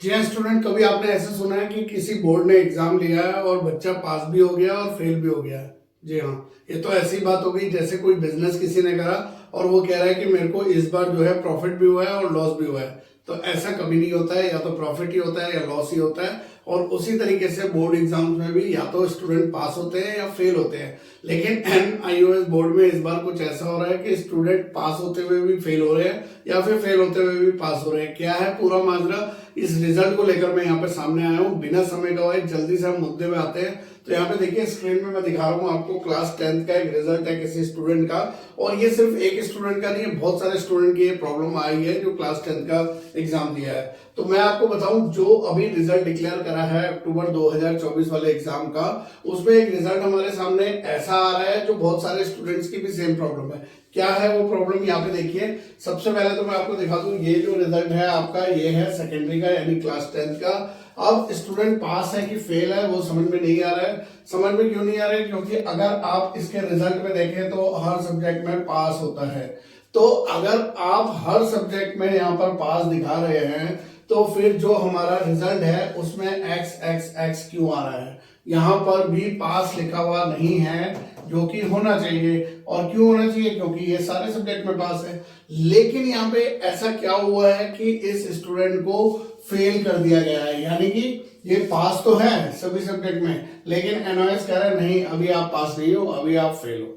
जी हाँ स्टूडेंट, कभी आपने ऐसा सुना है कि किसी बोर्ड ने एग्जाम लिया है और बच्चा पास भी हो गया और फेल भी हो गया है? जी हाँ, ये तो ऐसी बात हो गई जैसे कोई बिजनेस किसी ने करा और वो कह रहा है कि मेरे को इस बार जो है प्रॉफिट भी हुआ है और लॉस भी हुआ है। तो ऐसा कभी नहीं होता है, या तो प्रॉफिट ही होता है या लॉस ही होता है। और उसी तरीके से बोर्ड एग्जाम्स में भी या तो स्टूडेंट पास होते हैं या फेल होते हैं। लेकिन NIOS बोर्ड में इस बार कुछ ऐसा हो रहा है कि स्टूडेंट पास होते हुए भी फेल हो रहे हैं या फिर फेल होते हुए भी पास हो रहे हैं। क्या है पूरा माजरा, इस रिजल्ट को लेकर मैं यहाँ पे सामने आया हूँ। बिना समय गवाए जल्दी से हम मुद्दे में आते हैं। तो यहाँ पे देखिए स्क्रीन में मैं दिखा रहा हूँ आपको क्लास 10th का एक रिजल्ट है किसी स्टूडेंट का। और ये सिर्फ एक स्टूडेंट का नहीं है, बहुत सारे स्टूडेंट की ये प्रॉब्लम आई है जो क्लास 10th का एग्जाम दिया है। तो मैं आपको बताऊं, जो अभी रिजल्ट डिक्लेयर करा है अक्टूबर 2024 वाले एग्जाम का, उसमें एक रिजल्ट हमारे सामने ऐसा आ रहा है जो बहुत सारे स्टूडेंट्स की भी सेम प्रॉब्लम है। क्या है वो प्रॉब्लम, यहाँ पे देखिए। सबसे पहले तो मैं आपको दिखा दूं, ये जो रिजल्ट है आपका, ये है सेकेंडरी का यानी क्लास 10th का। अब स्टूडेंट पास है कि फेल है वो समझ में नहीं आ रहा है। समझ में क्यों नहीं आ रहा है? क्योंकि अगर आप इसके रिजल्ट में देखें तो हर सब्जेक्ट में पास होता है। तो अगर आप हर सब्जेक्ट में यहाँ पर पास दिखा रहे हैं तो फिर जो हमारा रिजल्ट है उसमें एक्स एक्स एक्स क्यों आ रहा है? यहाँ पर भी पास लिखा हुआ नहीं है, जो कि होना चाहिए। और क्यों होना चाहिए? क्योंकि ये सारे सब्जेक्ट में पास है। लेकिन यहाँ पे ऐसा क्या हुआ है कि इस स्टूडेंट को फेल कर दिया गया है, यानी कि ये पास तो है सभी सब्जेक्ट में, लेकिन NIOS कह रहा है नहीं, अभी आप पास नहीं हो, अभी आप फेल हो।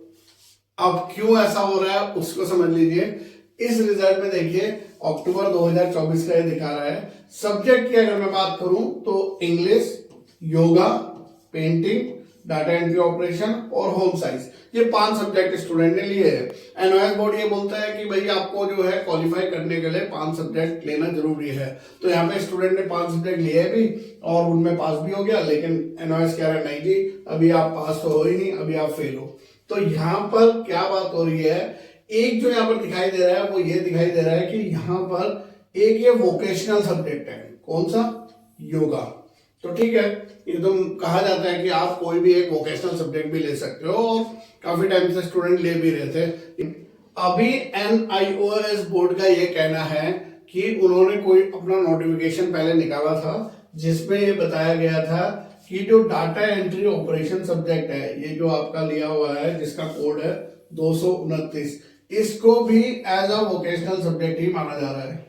अब क्यों ऐसा हो रहा है उसको समझ लीजिए। इस रिजल्ट में देखिए अक्टूबर 2024 का ये दिखा रहा है। सब्जेक्ट की अगर मैं बात करूं तो English, yoga, painting, data entry operation और होम साइंस, ये 5 सब्जेक्ट स्टूडेंट ने लिए हैं। NIOS बोर्ड ये बोलता है कि भाई आपको जो है क्वालिफाई करने के लिए 5 सब्जेक्ट लेना जरूरी है। तो यहाँ पे स्टूडेंट ने 5 सब्जेक्ट लिए भी और उनमें पास भी हो गया। लेकिन NIOS कह रहा है नहीं जी, अभी आप पास तो हो ही नहीं, अभी आप फेल हो। तो यहाँ पर क्या बात हो रही है, एक जो यहाँ पर दिखाई दे रहा है वो ये दिखाई दे रहा है कि यहाँ पर एक ये वोकेशनल सब्जेक्ट है। कौन सा? योगा। तो ठीक है, ये तो कहा जाता है कि आप कोई भी एक वोकेशनल सब्जेक्ट भी ले सकते हो और काफी टाइम से स्टूडेंट ले भी रहे थे। अभी NIOS बोर्ड का ये कहना है कि उन्होंने कोई अपना नोटिफिकेशन पहले निकाला था जिसमें ये बताया गया था कि जो डाटा एंट्री ऑपरेशन सब्जेक्ट है, ये जो आपका लिया हुआ है जिसका कोड है 229, इसको भी एज अ वोकेशनल सब्जेक्ट ही माना जा रहा है।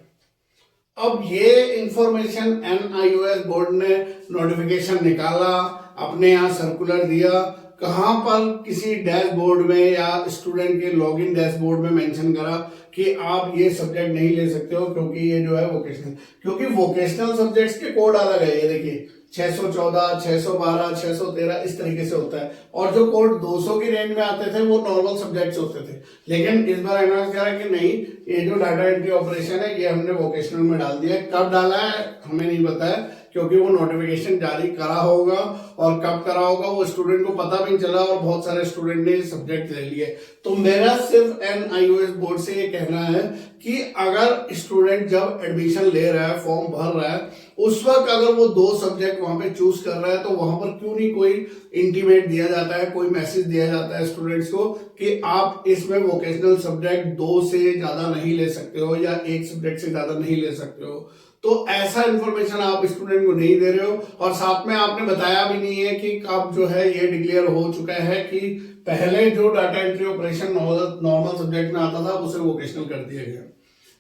अब ये इंफॉर्मेशन NIOS बोर्ड ने नोटिफिकेशन निकाला, अपने यहाँ सर्कुलर दिया, कहां पर किसी डैशबोर्ड में या स्टूडेंट के लॉगिन डैशबोर्ड में मेंशन करा कि आप ये सब्जेक्ट नहीं ले सकते हो क्योंकि ये जो है वोकेशनल, क्योंकि वोकेशनल सब्जेक्ट्स के कोड अलग है। ये देखिए 614, 612, 613 इस तरीके से होता है। और जो कोड 200 की रेंज में आते थे वो नॉर्मल सब्जेक्ट्स होते थे। लेकिन इस बार NIOS कह रहा है कि नहीं, ये जो डाटा एंट्री ऑपरेशन है ये हमने वोकेशनल में डाल दिया है। कब डाला है हमें नहीं पता है, क्योंकि वो नोटिफिकेशन जारी करा होगा और कब करा होगा वो स्टूडेंट को पता भी नहीं चला और बहुत सारे स्टूडेंट ने सब्जेक्ट ले लिए। तो मेरा सिर्फ NIOS बोर्ड से ये कहना है कि अगर स्टूडेंट जब एडमिशन ले रहा है, फॉर्म भर रहा है, उस वक्त अगर वो 2 सब्जेक्ट वहां पे चूज कर रहा है तो वहां पर क्यों नहीं कोई इंटीमेट दिया जाता है, कोई मैसेज दिया जाता है स्टूडेंट्स को कि आप इसमें वोकेशनल सब्जेक्ट 2 से ज्यादा नहीं ले सकते हो या 1 सब्जेक्ट से ज्यादा नहीं ले सकते हो। तो ऐसा इंफॉर्मेशन आप स्टूडेंट को नहीं दे रहे हो और साथ में आपने बताया भी नहीं है कि कब जो है ये डिक्लेयर हो चुका है कि पहले जो data entry operation normal subject में आता था उसे वोकेशनल कर दिया गया।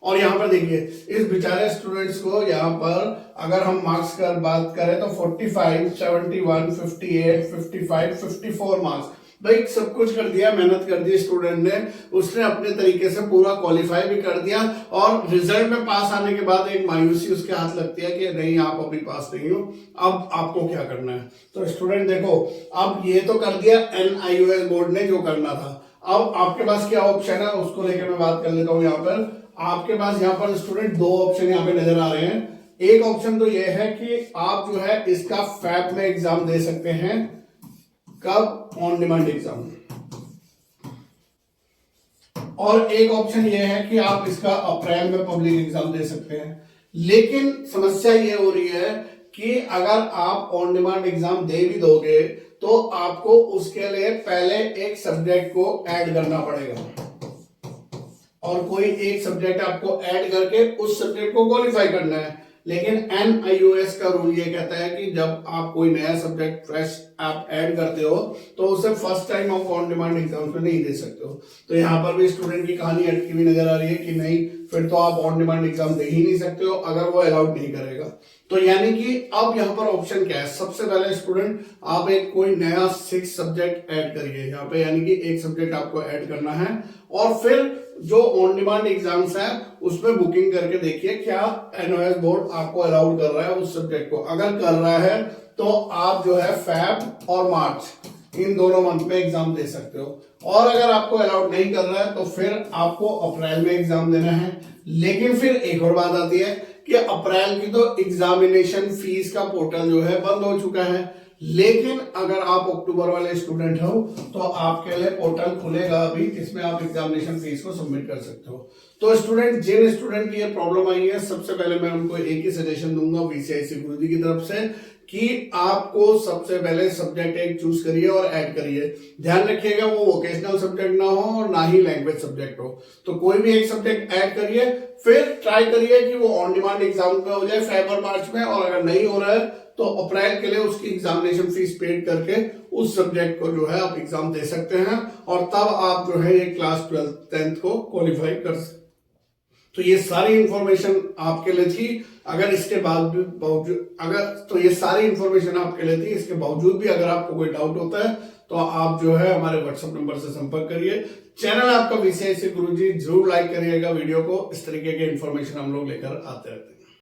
और यहाँ पर देखिए इस बेचारे स्टूडेंट्स को यहाँ पर अगर हम मार्क्स की बात करें तो 45, 71, 58, 55, 54 मार्क्स, भाई सब कुछ कर दिया, मेहनत कर दी स्टूडेंट ने, उसने अपने तरीके से पूरा क्वालिफाई भी कर दिया। और रिजल्ट में पास आने के बाद एक मायूसी उसके हाथ लगती है कि नहीं आप अभी पास नहीं हो, अब आपको क्या करना है। तो स्टूडेंट देखो, अब ये तो कर दिया NIOS बोर्ड ने जो करना था। अब आपके पास क्या ऑप्शन है उसको लेकर मैं बात कर लेता हूं। यहाँ पर आपके पास यहाँ पर स्टूडेंट 2 ऑप्शन यहाँ पे नजर आ रहे हैं। एक ऑप्शन तो यह है कि आप जो है इसका फैब में एग्जाम दे सकते हैं। कब? On demand exam. और एक ऑप्शन यह है कि आप इसका अप्रैल में पब्लिक एग्जाम दे सकते हैं। लेकिन समस्या यह हो रही है कि अगर आप ऑन डिमांड एग्जाम दे भी दोगे तो आपको उसके लिए पहले एक सब्जेक्ट को ऐड करना पड़ेगा और कोई एक सब्जेक्ट आपको ऐड करके उस सब्जेक्ट को क्वालिफाई करना है। लेकिन NIOS का रूल ये कहता है कि जब आप कोई नया सब्जेक्ट फ्रेश आप ऐड करते हो तो उसे फर्स्ट टाइम आप ऑन डिमांड एग्जाम्स में नहीं दे सकते हो। तो यहाँ पर भी स्टूडेंट की कहानी अटकी हुई नजर आ रही है कि नहीं, फिर तो आप ऑन डिमांड एग्जाम दे ही नहीं सकते हो अगर वो अलाउड नहीं करेगा। तो यानी कि अब यहाँ पर ऑप्शन क्या है, सबसे पहले स्टूडेंट आप एक कोई नया 6 सब्जेक्ट ऐड करिए यहाँ पे, यानी कि एक सब्जेक्ट आपको ऐड करना है और फिर जो ऑन डिमांड एग्जाम्स है उसमें बुकिंग करके देखिए क्या NOS बोर्ड आपको अलाउड कर रहा है उस सब्जेक्ट को। अगर कर रहा है तो आप जो है फेब और मार्च इन दोनों मंथ में एग्जाम दे सकते हो, और अगर आपको अलाउड नहीं कर रहा है तो फिर आपको अप्रैल में एग्जाम देना है। लेकिन फिर एक और बात आती है कि अप्रैल की तो एग्जामिनेशन फीस का पोर्टल जो है बंद हो चुका है, लेकिन अगर आप अक्टूबर वाले स्टूडेंट हो तो आपके लिए पोर्टल खुलेगा अभी, जिसमें आप एग्जामिनेशन फीस को सबमिट कर सकते हो। तो स्टूडेंट, जिन स्टूडेंट की ये प्रॉब्लम आई है, सबसे पहले मैं उनको एक ही सजेशन दूंगा VCIC गुरुजी की तरफ से कि आपको सबसे पहले सब्जेक्ट एक चूज करिए और ऐड करिए। ध्यान रखिएगा वो वोकेशनल सब्जेक्ट ना हो और ना ही लैंग्वेज सब्जेक्ट हो। तो कोई भी एक सब्जेक्ट ऐड करिए, फिर ट्राई करिए कि वो ऑन डिमांड एग्जाम में हो जाए फेब और मार्च में, और अगर नहीं हो रहा है तो अप्रैल के लिए उसकी एग्जामिनेशन फीस पेड करके उस सब्जेक्ट को जो है आप एग्जाम दे सकते हैं, और तब आप जो है ये क्लास 12th 10th को क्वालिफाई कर सकते। तो ये सारी इंफॉर्मेशन आपके लिए थी। अगर इसके बावजूद ये सारी इंफॉर्मेशन आपके लिए थी, इसके बावजूद भी अगर आपको कोई डाउट होता है तो आप जो है हमारे व्हाट्सएप नंबर से संपर्क करिए। चैनल आपका VCIC गुरुजी, जरूर लाइक करिएगा वीडियो को। इस तरीके के इंफॉर्मेशन हम लोग लेकर आते रहते हैं।